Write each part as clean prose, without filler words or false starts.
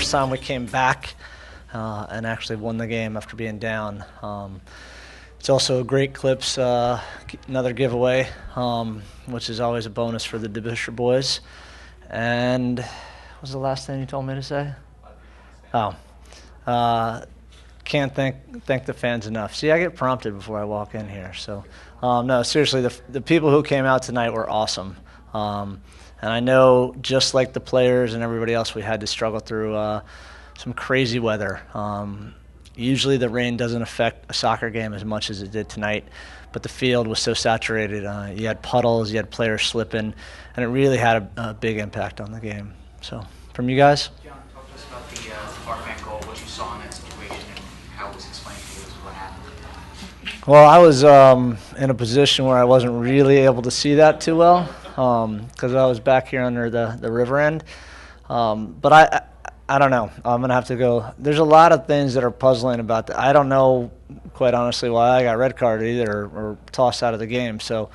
first time we came back and actually won the game after being down. It's also a great clips, another giveaway, which is always a bonus for the DeBuscher boys. And what was the last thing you told me to say? Oh, can't thank the fans enough. See, I get prompted before I walk in here. So, no, seriously, the people who came out tonight were awesome. And I know, just like the players and everybody else, we had to struggle through some crazy weather. Usually the rain doesn't affect a soccer game as much as it did tonight, but the field was so saturated. You had puddles, you had players slipping, and it really had a big impact on the game. So, from you guys? John, talk to us about the far-back goal, what you saw in that situation, and how it was explained to you as what happened. Well, I was in a position where I wasn't really able to see that too well because I was back here under the river end. But I don't know. I'm going to have to go. There's a lot of things that are puzzling about that. I don't know, quite honestly, why I got red carded either or tossed out of the game. So,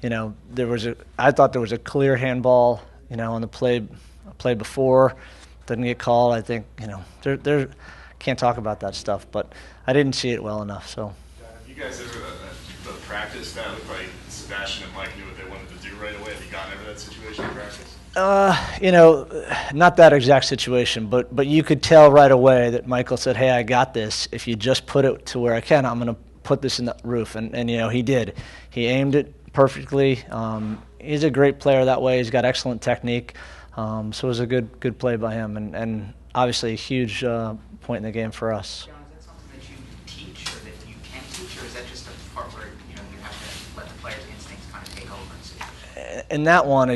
I thought there was a clear handball, on the play before. Didn't get called. I think, there can't talk about that stuff, but I didn't see it well enough. So. Have you guys ever practiced that? Looked like Sebastian and Mike knew what they wanted to do right away. Have you gotten over that situation in practice? Not that exact situation, but you could tell right away that Michael said, "Hey, I got this. If you just put it to where I can, I'm going to put this in the roof." And he did. He aimed it perfectly. He's a great player that way. He's got excellent technique. So it was a good play by him, and obviously a huge point in the game for us. John, is that something that you teach or that you can teach, or is that just a part where you have to let the players' instincts kind of take over and see? In that one,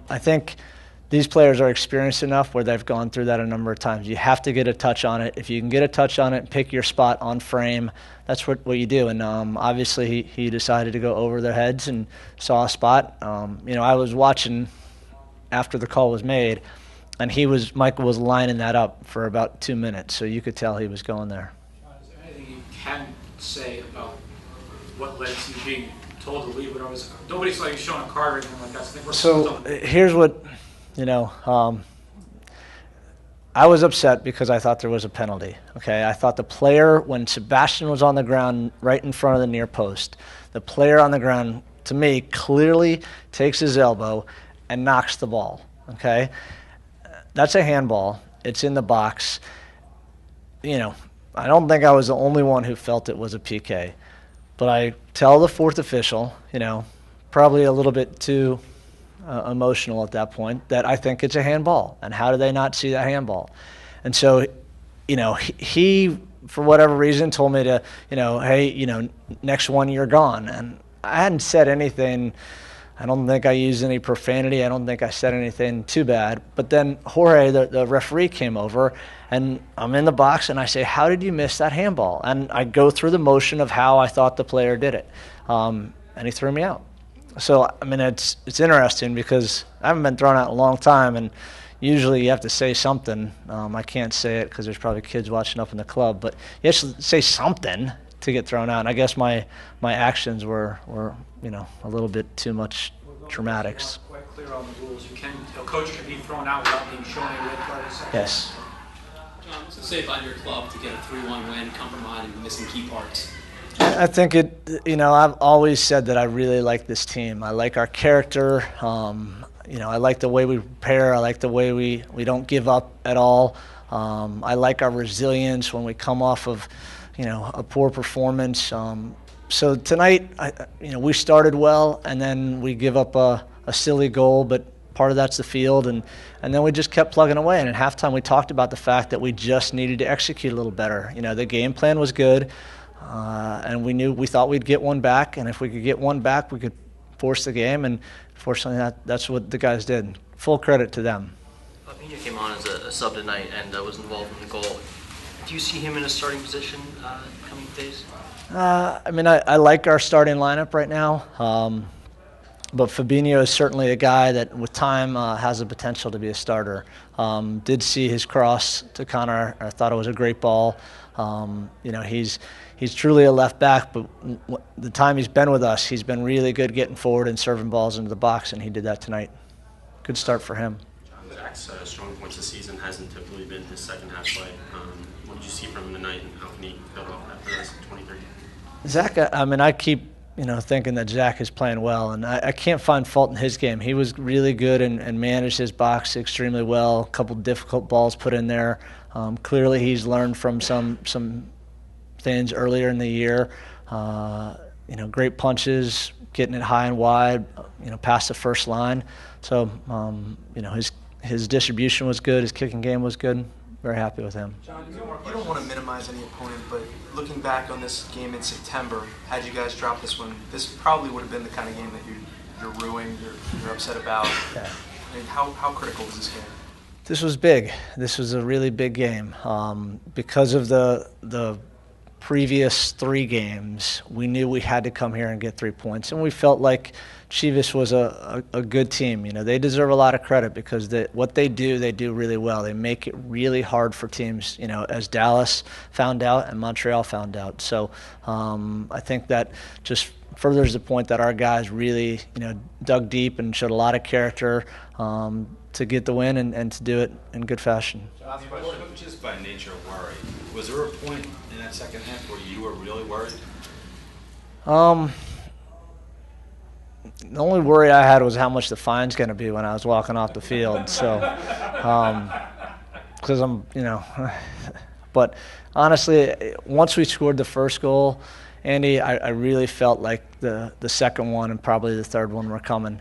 I think these players are experienced enough where they've gone through that a number of times. You have to get a touch on it. If you can get a touch on it and pick your spot on frame, that's what you do. And obviously he decided to go over their heads and saw a spot. I was watching after the call was made, and Michael was lining that up for about 2 minutes, so you could tell he was going there. Is there anything you can say about what led to you being told to leave when nobody saw you showing a card or anything like that? So here's what, I was upset because I thought there was a penalty. Okay, I thought the player, when Sebastian was on the ground right in front of the near post, the player on the ground, to me, clearly takes his elbow and knocks the ball. Okay, that's a handball. It's in the box. I don't think I was the only one who felt it was a PK. But I tell the fourth official, probably a little bit too emotional at that point, that I think it's a handball. And how do they not see that handball? And so, he, for whatever reason, told me to, hey, next one you're gone. And I hadn't said anything. I don't think I used any profanity. I don't think I said anything too bad. But then Jorge, the referee, came over, and I'm in the box, and I say, "How did you miss that handball?" And I go through the motion of how I thought the player did it, and he threw me out. So, it's interesting because I haven't been thrown out in a long time, and usually you have to say something. I can't say it because there's probably kids watching up in the club, but you have to say something to get thrown out. And I guess my actions were a little bit too much dramatics. Quite clear on the rules. A coach can be thrown out without being shown a red card. Yes. John, what's it say about your club to get a 3-1 win, come from behind and missing key parts? I think I've always said that I really like this team. I like our character. I like the way we prepare. I like the way we don't give up at all. I like our resilience when we come off of, a poor performance. So tonight, we started well, and then we give up a silly goal, but part of that's the field, and then we just kept plugging away. And at halftime, we talked about the fact that we just needed to execute a little better. The game plan was good, and we thought we'd get one back, and if we could get one back, we could force the game, and fortunately, that's what the guys did. Full credit to them. Pena came on as a sub tonight and was involved in the goal. Do you see him in a starting position coming days? I like our starting lineup right now, but Fabinho is certainly a guy that with time has the potential to be a starter. Did see his cross to Connor. I thought it was a great ball. He's truly a left back, but the time he's been with us, he's been really good getting forward and serving balls into the box, and he did that tonight. Good start for him. John, Zach's strong points this season hasn't typically been his second half play. What did you see from him tonight, and how can he build off that for the rest of 23? Zach, I mean, I keep thinking that Zach is playing well, and I can't find fault in his game. He was really good and managed his box extremely well. A couple difficult balls put in there. Clearly, he's learned from some things earlier in the year. Great punches, getting it high and wide, past the first line. So, his distribution was good. His kicking game was good. Very happy with him. John, you don't want to minimize any opponent, but looking back on this game in September, had you guys dropped this one, this probably would have been the kind of game that you're ruined, you're upset about. Yeah. I mean, how critical was this game? This was big. This was a really big game. Because of the previous 3 games, we knew we had to come here and get 3 points, and we felt like Chivas was a good team. They deserve a lot of credit because what they do really well. They make it really hard for teams, as Dallas found out and Montreal found out. So I think that just furthers the point that our guys really, dug deep and showed a lot of character to get the win and to do it in good fashion. John, coaches by nature worry. Was there a point in that second half where you were really worried? The only worry I had was how much the fine's going to be when I was walking off the field. So, because but honestly, once we scored the first goal, Andy, I really felt like the second one and probably the third one were coming.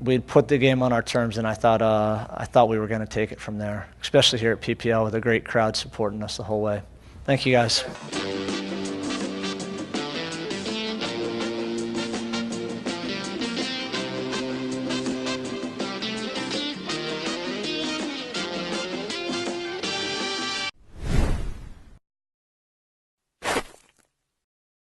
We'd put the game on our terms, and I thought we were going to take it from there, especially here at PPL with a great crowd supporting us the whole way. Thank you, guys.